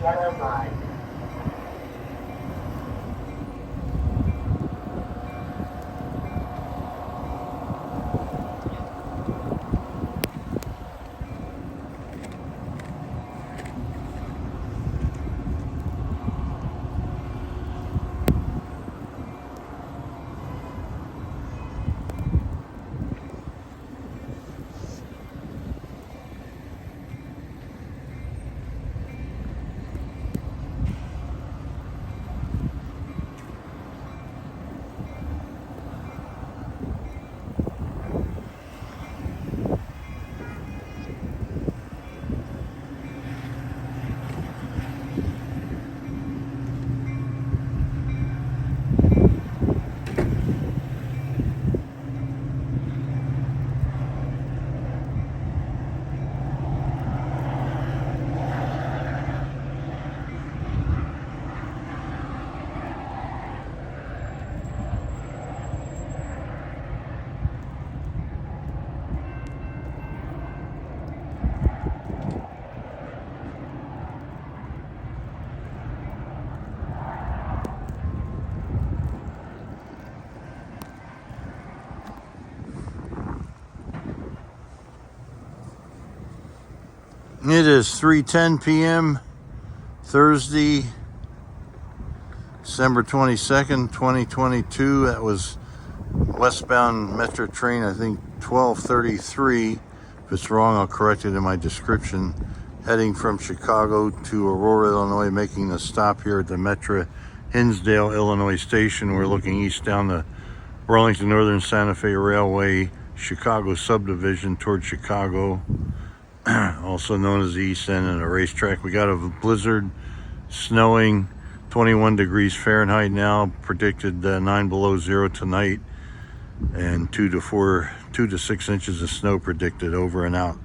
yellow line. It is 3:10 p.m. Thursday, December 22nd, 2022. That was westbound Metra train, I think 1233. If it's wrong, I'll correct it in my description. Heading from Chicago to Aurora, Illinois, making the stop here at the Metra Hinsdale, Illinois station. We're looking east down the Burlington Northern Santa Fe Railway, Chicago subdivision toward Chicago. Also known as the East End and a racetrack. We got a blizzard, snowing, 21 degrees Fahrenheit now, predicted 9 below zero tonight, and 2 to 6 inches of snow predicted. Over and out.